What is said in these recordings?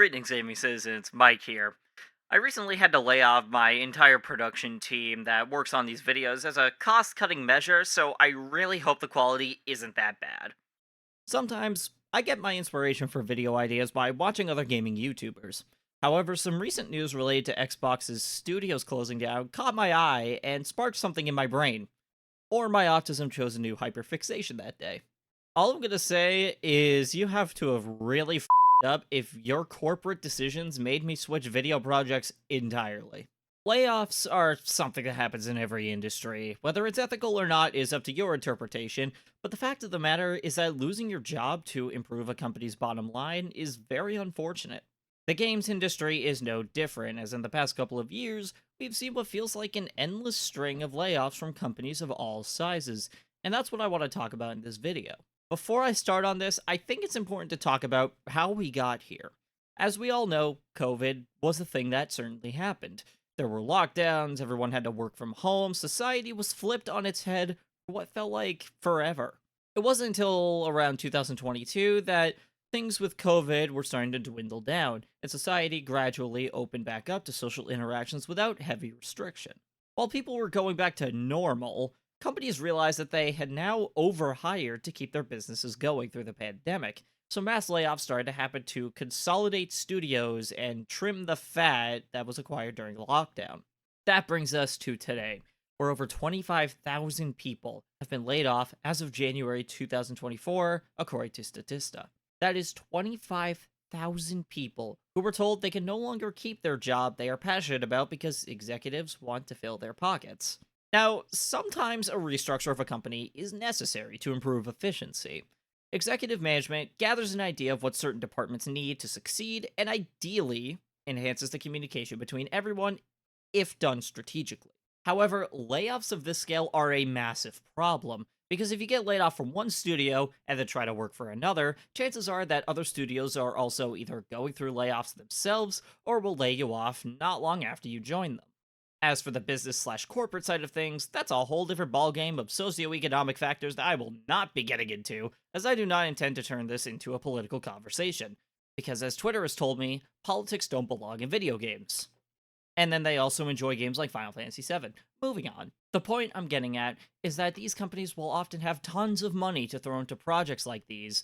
Greetings, gaming citizens. Mike here. I recently had to lay off my entire production team that works on these videos as a cost cutting measure, so I really hope the quality isn't that bad. Sometimes, I get my inspiration for video ideas by watching other gaming YouTubers. However, some recent news related to Xbox's studios closing down caught my eye and sparked something in my brain. Or my autism chose a new hyperfixation that day. All I'm gonna say is you have to have really up if your corporate decisions made me switch video projects entirely. Layoffs are something that happens in every industry. Whether it's ethical or not is up to your interpretation, but the fact of the matter is that losing your job to improve a company's bottom line is very unfortunate. The games industry is no different, as in the past couple of years, we've seen what feels like an endless string of layoffs from companies of all sizes, and that's what I want to talk about in this video. Before I start on this, I think it's important to talk about how we got here. As we all know, COVID was a thing that certainly happened. There were lockdowns, everyone had to work from home, society was flipped on its head for what felt like forever. It wasn't until around 2022 that things with COVID were starting to dwindle down, and society gradually opened back up to social interactions without heavy restriction. While people were going back to normal, companies realized that they had now overhired to keep their businesses going through the pandemic, so mass layoffs started to happen to consolidate studios and trim the fat that was acquired during the lockdown. That brings us to today, where over 25,000 people have been laid off as of January 2024, according to Statista. That is 25,000 people who were told they can no longer keep their job they are passionate about because executives want to fill their pockets. Now, sometimes a restructure of a company is necessary to improve efficiency. Executive management gathers an idea of what certain departments need to succeed and ideally enhances the communication between everyone if done strategically. However, layoffs of this scale are a massive problem because if you get laid off from one studio and then try to work for another, chances are that other studios are also either going through layoffs themselves or will lay you off not long after you join them. As for the business slash corporate side of things, that's a whole different ballgame of socioeconomic factors that I will not be getting into, as I do not intend to turn this into a political conversation. Because as Twitter has told me, politics don't belong in video games. And then they also enjoy games like Final Fantasy VII. Moving on. The point I'm getting at is that these companies will often have tons of money to throw into projects like these,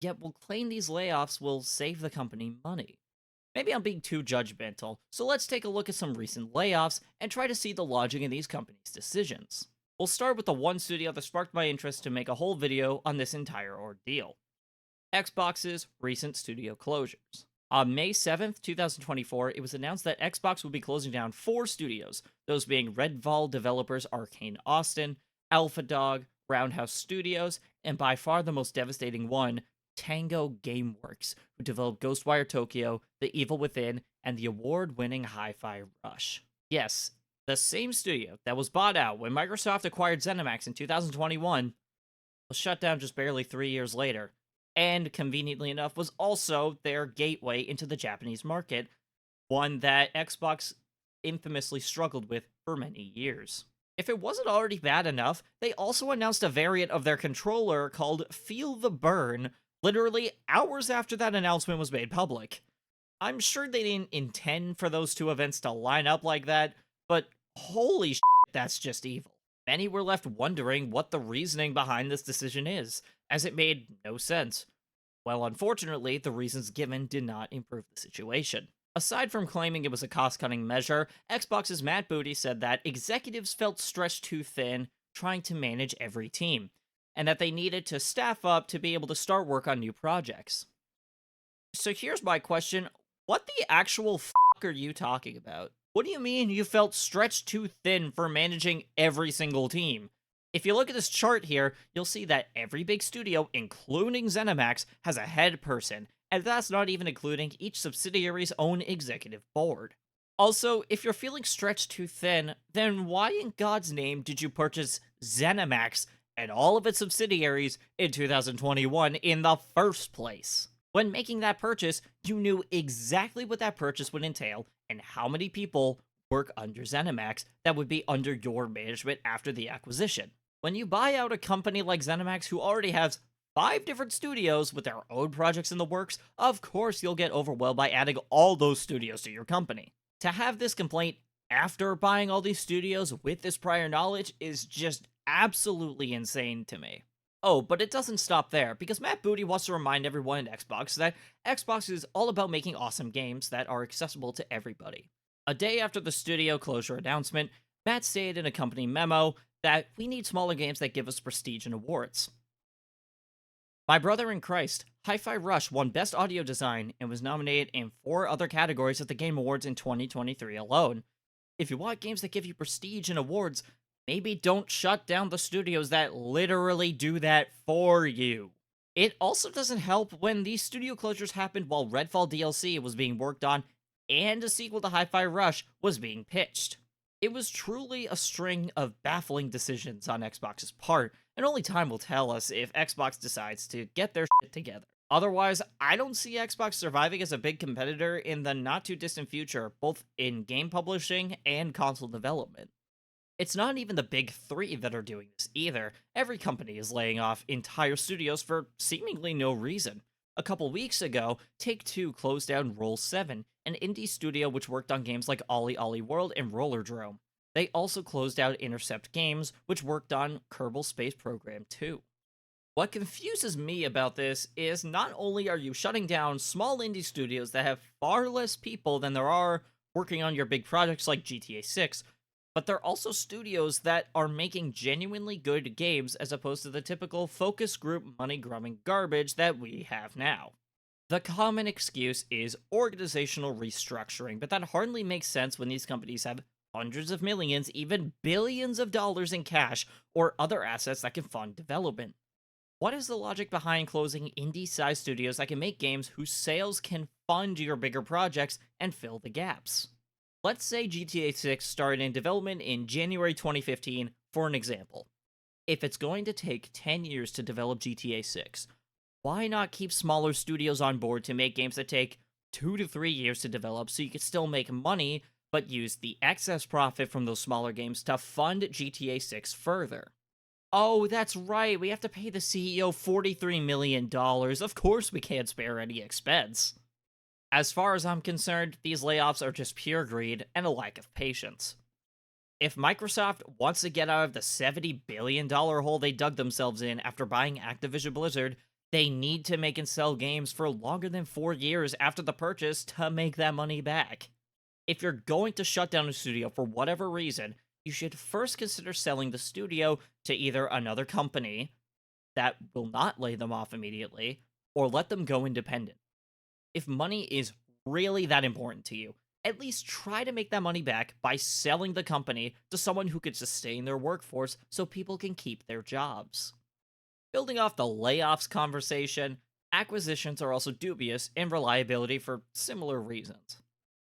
yet will claim these layoffs will save the company money. Maybe I'm being too judgmental, so let's take a look at some recent layoffs and try to see the logic in these companies' decisions. We'll start with the one studio that sparked my interest to make a whole video on this entire ordeal. Xbox's recent studio closures. On May 7th, 2024, it was announced that Xbox would be closing down 4 studios, those being Redfall developers Arcane Austin, Alpha Dog, Roundhouse Studios, and by far the most devastating one, Tango Gameworks, who developed Ghostwire Tokyo, The Evil Within, and the award-winning Hi-Fi Rush. Yes, the same studio that was bought out when Microsoft acquired ZeniMax in 2021 was shut down just barely 3 years later, and conveniently enough was also their gateway into the Japanese market, one that Xbox infamously struggled with for many years. If it wasn't already bad enough, they also announced a variant of their controller called Feel the Burn, literally hours after that announcement was made public. I'm sure they didn't intend for those two events to line up like that, but holy shit, that's just evil. Many were left wondering what the reasoning behind this decision is, as it made no sense. Well, unfortunately, the reasons given did not improve the situation. Aside from claiming it was a cost-cutting measure, Xbox's Matt Booty said that executives felt stretched too thin trying to manage every team, and that they needed to staff up to be able to start work on new projects. So here's my question, what the actual are you talking about? What do you mean you felt stretched too thin for managing every single team? If you look at this chart here, you'll see that every big studio, including ZeniMax, has a head person, and that's not even including each subsidiary's own executive board. Also, if you're feeling stretched too thin, then why in God's name did you purchase ZeniMax and all of its subsidiaries in 2021 in the first place? When making that purchase, you knew exactly what that purchase would entail and how many people work under ZeniMax that would be under your management after the acquisition. When you buy out a company like ZeniMax who already has 5 different studios with their own projects in the works, of course you'll get overwhelmed by adding all those studios to your company. To have this complaint after buying all these studios with this prior knowledge is just absolutely insane to me. Oh, but it doesn't stop there, because Matt Booty wants to remind everyone at Xbox that Xbox is all about making awesome games that are accessible to everybody. A day after the studio closure announcement, Matt stated in a company memo that we need smaller games that give us prestige and awards. My Brother in Christ, Hi-Fi Rush won Best Audio Design and was nominated in 4 other categories at the Game Awards in 2023 alone. If you want games that give you prestige and awards, maybe don't shut down the studios that literally do that for you. It also doesn't help when these studio closures happened while Redfall DLC was being worked on and a sequel to Hi-Fi Rush was being pitched. It was truly a string of baffling decisions on Xbox's part, and only time will tell us if Xbox decides to get their shit together. Otherwise, I don't see Xbox surviving as a big competitor in the not too distant future, both in game publishing and console development. It's not even the big three that are doing this either. Every company is laying off entire studios for seemingly no reason. A couple weeks ago, Take Two closed down Roll 7, an indie studio which worked on games like Ollie Ollie World and Roller Drome. They also closed out Intercept Games, which worked on Kerbal Space Program 2. What confuses me about this is not only are you shutting down small indie studios that have far less people than there are working on your big projects like GTA 6, but they're also studios that are making genuinely good games as opposed to the typical focus group money grubbing garbage that we have now. The common excuse is organizational restructuring, but that hardly makes sense when these companies have hundreds of millions, even billions of dollars in cash or other assets that can fund development. What is the logic behind closing indie sized studios that can make games whose sales can fund your bigger projects and fill the gaps? Let's say GTA 6 started in development in January 2015, for an example. If it's going to take 10 years to develop GTA 6, why not keep smaller studios on board to make games that take 2 to 3 years to develop so you can still make money, but use the excess profit from those smaller games to fund GTA 6 further? Oh, that's right, we have to pay the CEO $43 million. Of course, we can't spare any expense. As far as I'm concerned, these layoffs are just pure greed and a lack of patience. If Microsoft wants to get out of the $70 billion hole they dug themselves in after buying Activision Blizzard, they need to make and sell games for longer than 4 years after the purchase to make that money back. If you're going to shut down a studio for whatever reason, you should first consider selling the studio to either another company that will not lay them off immediately, or let them go independent. If money is really that important to you, at least try to make that money back by selling the company to someone who could sustain their workforce so people can keep their jobs. Building off the layoffs conversation, acquisitions are also dubious in reliability for similar reasons.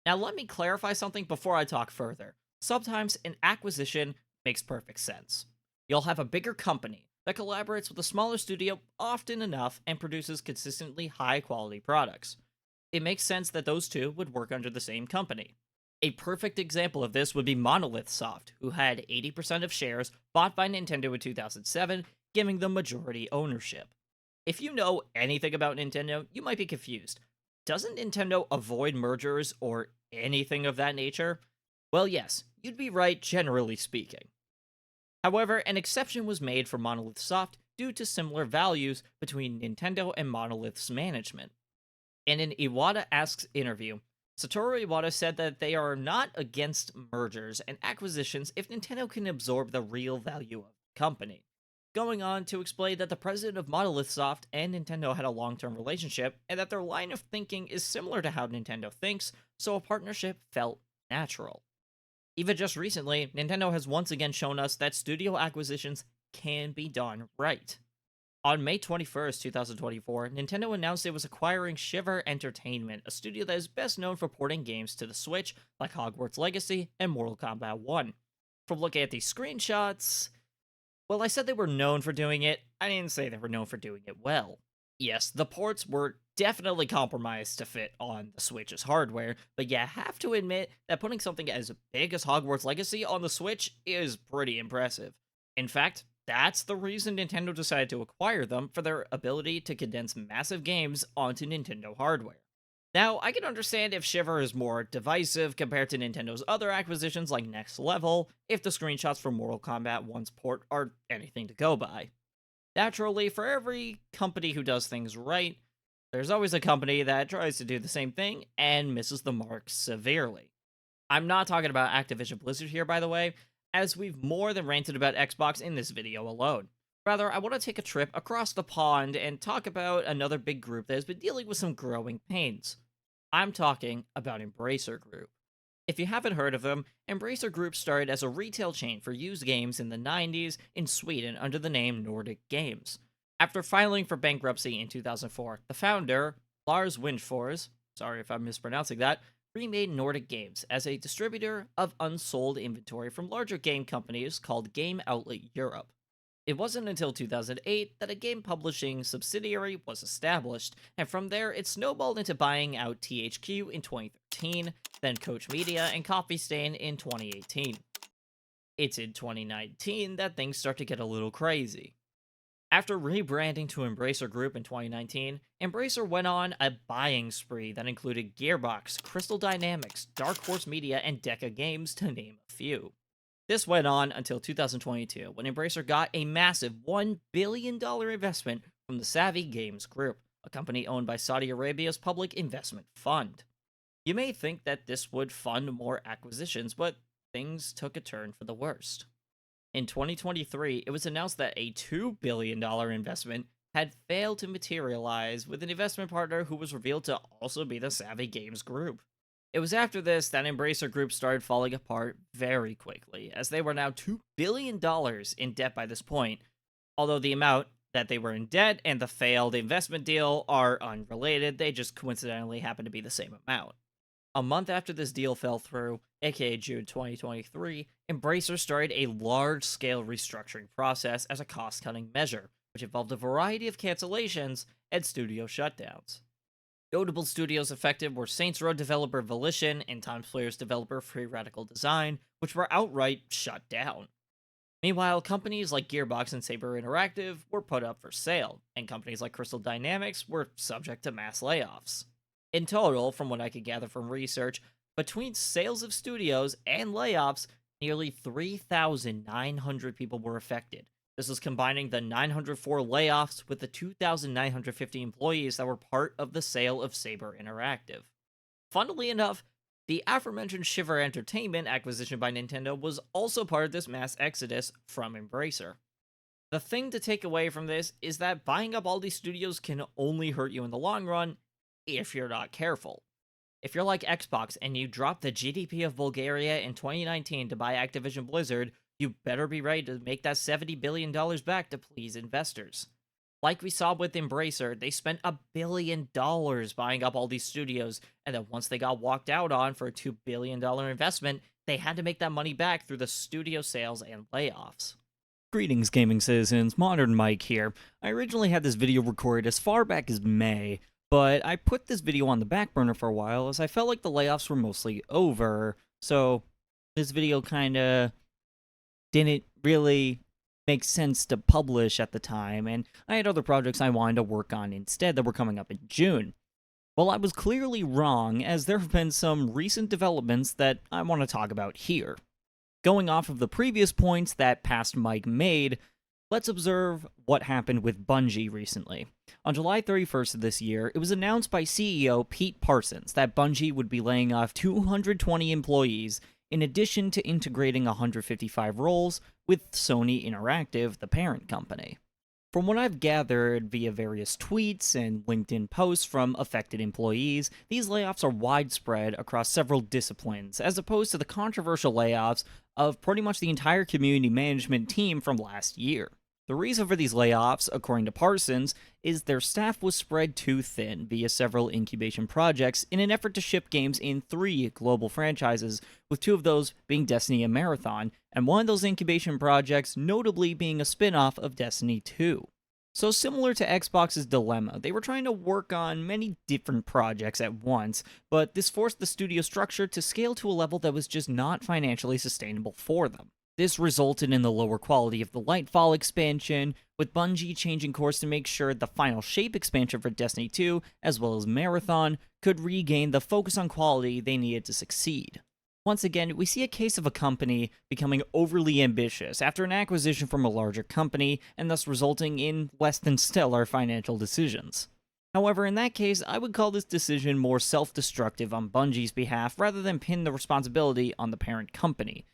Now, let me clarify something before I talk further. Sometimes an acquisition makes perfect sense. You'll have a bigger company that collaborates with a smaller studio often enough and produces consistently high quality products. It makes sense that those two would work under the same company. A perfect example of this would be Monolith Soft, who had 80% of shares bought by Nintendo in 2007, giving them majority ownership. If you know anything about Nintendo, you might be confused. Doesn't Nintendo avoid mergers or anything of that nature? Well, yes, you'd be right generally speaking. However, an exception was made for Monolith Soft due to similar values between Nintendo and Monolith's management. In an Iwata Asks interview, Satoru Iwata said that they are not against mergers and acquisitions if Nintendo can absorb the real value of the company, going on to explain that the president of Monolith Soft and Nintendo had a long-term relationship and that their line of thinking is similar to how Nintendo thinks, so a partnership felt natural. Even just recently, Nintendo has once again shown us that studio acquisitions can be done right. On May 21st, 2024, Nintendo announced it was acquiring Shiver Entertainment, a studio that is best known for porting games to the Switch like Hogwarts Legacy and Mortal Kombat 1. From looking at these screenshots, well, I said they were known for doing it, I didn't say they were known for doing it well. Yes, the ports were definitely compromised to fit on the Switch's hardware, but you have to admit that putting something as big as Hogwarts Legacy on the Switch is pretty impressive. In fact, That's the reason Nintendo decided to acquire them, for their ability to condense massive games onto Nintendo hardware. Now, I can understand if Shiver is more divisive compared to Nintendo's other acquisitions like Next Level, if the screenshots from Mortal Kombat 1's port are anything to go by. Naturally, for every company who does things right, there's always a company that tries to do the same thing and misses the mark severely. I'm not talking about Activision Blizzard here, by the way, as we've more than ranted about Xbox in this video alone. Rather, I want to take a trip across the pond and talk about another big group that has been dealing with some growing pains. I'm talking about Embracer Group. If you haven't heard of them, Embracer Group started as a retail chain for used games in the 90s in Sweden under the name Nordic Games. After filing for bankruptcy in 2004, the founder, Lars Windfors, sorry if I'm mispronouncing that, remade Nordic Games as a distributor of unsold inventory from larger game companies called Game Outlet Europe. It wasn't until 2008 that a game publishing subsidiary was established, and from there it snowballed into buying out THQ in 2013, then Coach Media and Coffee Stain in 2018. It's in 2019 that things start to get a little crazy. After rebranding to Embracer Group in 2019, Embracer went on a buying spree that included Gearbox, Crystal Dynamics, Dark Horse Media, and Decca Games, to name a few. This went on until 2022, when Embracer got a massive $1 billion investment from the Savvy Games Group, a company owned by Saudi Arabia's Public Investment Fund. You may think that this would fund more acquisitions, but things took a turn for the worst. In 2023, it was announced that a $2 billion investment had failed to materialize with an investment partner who was revealed to also be the Savvy Games Group. It was after this that Embracer Group started falling apart very quickly, as they were now $2 billion in debt by this point, although the amount that they were in debt and the failed investment deal are unrelated, they just coincidentally happen to be the same amount. A month after this deal fell through, aka June 2023, Embracer started a large scale restructuring process as a cost cutting measure, which involved a variety of cancellations and studio shutdowns. Notable studios affected were Saints Row developer Volition and Times Players developer Free Radical Design, which were outright shut down. Meanwhile, companies like Gearbox and Saber Interactive were put up for sale, and companies like Crystal Dynamics were subject to mass layoffs. In total, from what I could gather from research, between sales of studios and layoffs, nearly 3,900 people were affected. This is combining the 904 layoffs with the 2,950 employees that were part of the sale of Saber Interactive. Funnily enough, the aforementioned Shiver Entertainment acquisition by Nintendo was also part of this mass exodus from Embracer. The thing to take away from this is that buying up all these studios can only hurt you in the long run if you're not careful. If you're like Xbox and you drop the GDP of Bulgaria in 2019 to buy Activision Blizzard, you better be ready to make that $70 billion back to please investors. Like we saw with Embracer, they spent $1 billion buying up all these studios, and then once they got walked out on for a $2 billion investment, they had to make that money back through the studio sales and layoffs. Greetings, gaming citizens, Modern Mike here. I originally had this video recorded as far back as May, but I put this video on the back burner for a while as I felt like the layoffs were mostly over, so this video kinda didn't really make sense to publish at the time, and I had other projects I wanted to work on instead that were coming up in June. Well, I was clearly wrong, as there have been some recent developments that I want to talk about here. Going off of the previous points that past Mike made, let's observe what happened with Bungie recently. On July 31st of this year, it was announced by CEO Pete Parsons that Bungie would be laying off 220 employees in addition to integrating 155 roles with Sony Interactive, the parent company. From what I've gathered via various tweets and LinkedIn posts from affected employees, these layoffs are widespread across several disciplines, as opposed to the controversial layoffs of pretty much the entire community management team from last year. The reason for these layoffs, according to Parsons, is their staff was spread too thin via several incubation projects in an effort to ship games in 3 global franchises, with 2 of those being Destiny and Marathon, and one of those incubation projects notably being a spin-off of Destiny 2. So similar to Xbox's dilemma, they were trying to work on many different projects at once, but this forced the studio structure to scale to a level that was just not financially sustainable for them. This resulted in the lower quality of the Lightfall expansion, with Bungie changing course to make sure the final shape expansion for Destiny 2, as well as Marathon, could regain the focus on quality they needed to succeed. Once again, we see a case of a company becoming overly ambitious after an acquisition from a larger company, and thus resulting in less than stellar financial decisions. However, in that case, I would call this decision more self destructive on Bungie's behalf rather than pin the responsibility on the parent company.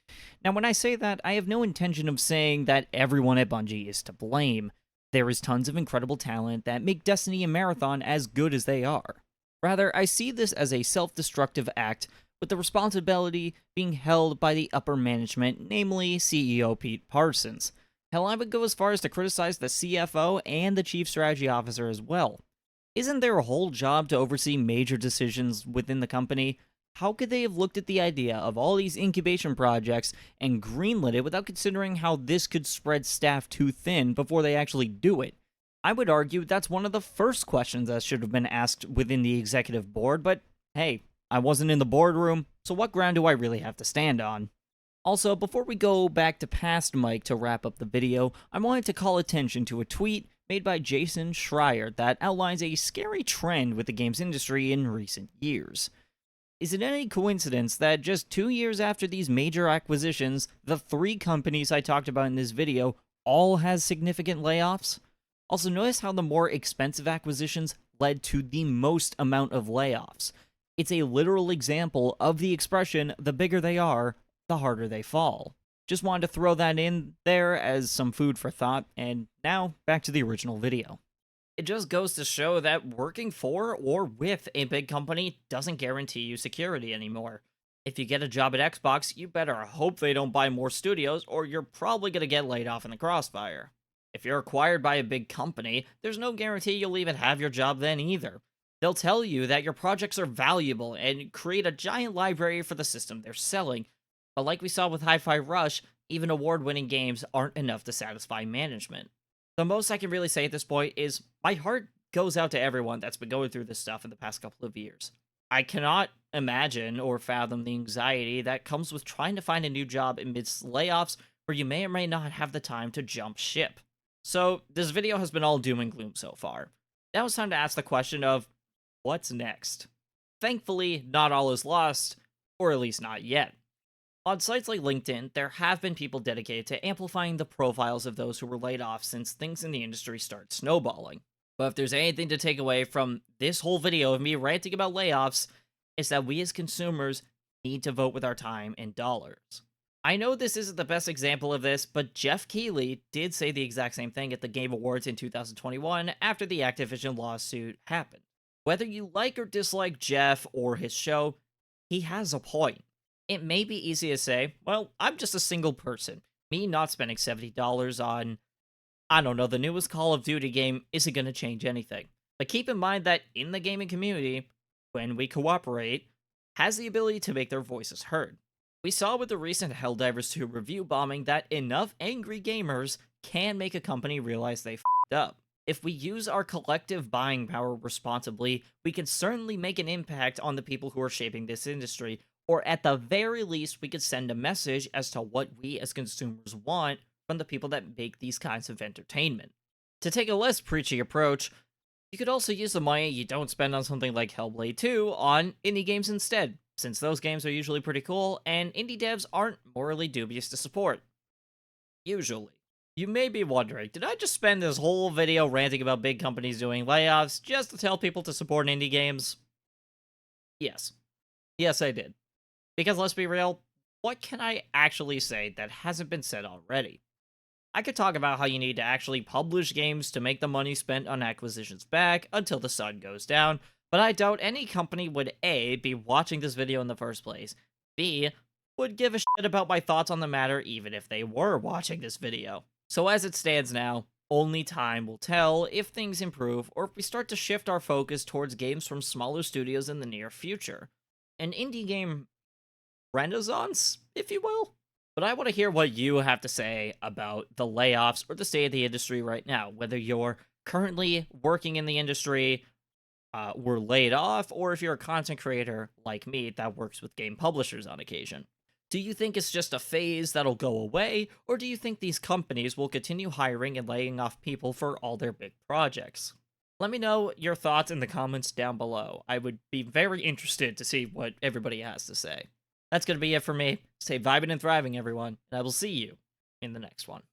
Now, when I say that, I have no intention of saying that everyone at Bungie is to blame. There is tons of incredible talent that make Destiny and Marathon as good as they are. Rather, I see this as a self destructive act with the responsibility being held by the upper management, namely CEO Pete Parsons. Hell, I would go as far as to criticize the CFO and the Chief Strategy Officer as well. Isn't their whole job to oversee major decisions within the company? How could they have looked at the idea of all these incubation projects and greenlit it without considering how this could spread staff too thin before they actually do it? I would argue that's one of the first questions that should have been asked within the executive board, but hey, I wasn't in the boardroom, so what ground do I really have to stand on? Also, before we go back to past Mike to wrap up the video, I wanted to call attention to a tweet made by Jason Schreier that outlines a scary trend with the games industry in recent years. Is it any coincidence that just 2 years after these major acquisitions, the 3 companies I talked about in this video all has significant layoffs? Also, notice how the more expensive acquisitions led to the most amount of layoffs. It's a literal example of the expression, the bigger they are, the harder they fall. Just wanted to throw that in there as some food for thought, and now back to the original video. It just goes to show that working for or with a big company doesn't guarantee you security anymore. If you get a job at Xbox, you better hope they don't buy more studios, or you're probably going to get laid off in the crossfire. If you're acquired by a big company, there's no guarantee you'll even have your job then either. They'll tell you that your projects are valuable and create a giant library for the system they're selling, but like we saw with Hi-Fi Rush, even award-winning games aren't enough to satisfy management. The most I can really say at this point is my heart goes out to everyone that's been going through this stuff in the past couple of years. I cannot imagine or fathom the anxiety that comes with trying to find a new job amidst layoffs where you may or may not have the time to jump ship. So, this video has been all doom and gloom so far. Now it's time to ask the question of, what's next? Thankfully, not all is lost, or at least not yet. On sites like LinkedIn, there have been people dedicated to amplifying the profiles of those who were laid off since things in the industry start snowballing. But if there's anything to take away from this whole video of me ranting about layoffs, it's that we as consumers need to vote with our time and dollars. I know this isn't the best example of this, but Jeff Keighley did say the exact same thing at the Game Awards in 2021 after the Activision lawsuit happened. Whether you like or dislike Jeff or his show, he has a point. It may be easy to say, well, I'm just a single person. Me not spending $70 on, I don't know, the newest Call of Duty game isn't going to change anything. But keep in mind that in the gaming community, when we cooperate, has the ability to make their voices heard. We saw with the recent Helldivers 2 review bombing that enough angry gamers can make a company realize they f***ed up. If we use our collective buying power responsibly, we can certainly make an impact on the people who are shaping this industry, or at the very least, we could send a message as to what we as consumers want from the people that make these kinds of entertainment. To take a less preachy approach, you could also use the money you don't spend on something like Hellblade 2 on indie games instead, since those games are usually pretty cool and indie devs aren't morally dubious to support. Usually. You may be wondering, did I just spend this whole video ranting about big companies doing layoffs just to tell people to support indie games? Yes. Yes, I did. Because let's be real, what can I actually say that hasn't been said already? I could talk about how you need to actually publish games to make the money spent on acquisitions back until the sun goes down, but I doubt any company would A, be watching this video in the first place, B, would give a shit about my thoughts on the matter even if they were watching this video. So as it stands now, only time will tell if things improve or if we start to shift our focus towards games from smaller studios in the near future. An indie game renaissance, if you will? But I want to hear what you have to say about the layoffs or the state of the industry right now, whether you're currently working in the industry, were laid off, or if you're a content creator like me that works with game publishers on occasion. Do you think it's just a phase that'll go away, or do you think these companies will continue hiring and laying off people for all their big projects? Let me know your thoughts in the comments down below. I would be very interested to see what everybody has to say. That's going to be it for me. Stay vibing and thriving, everyone, and I will see you in the next one.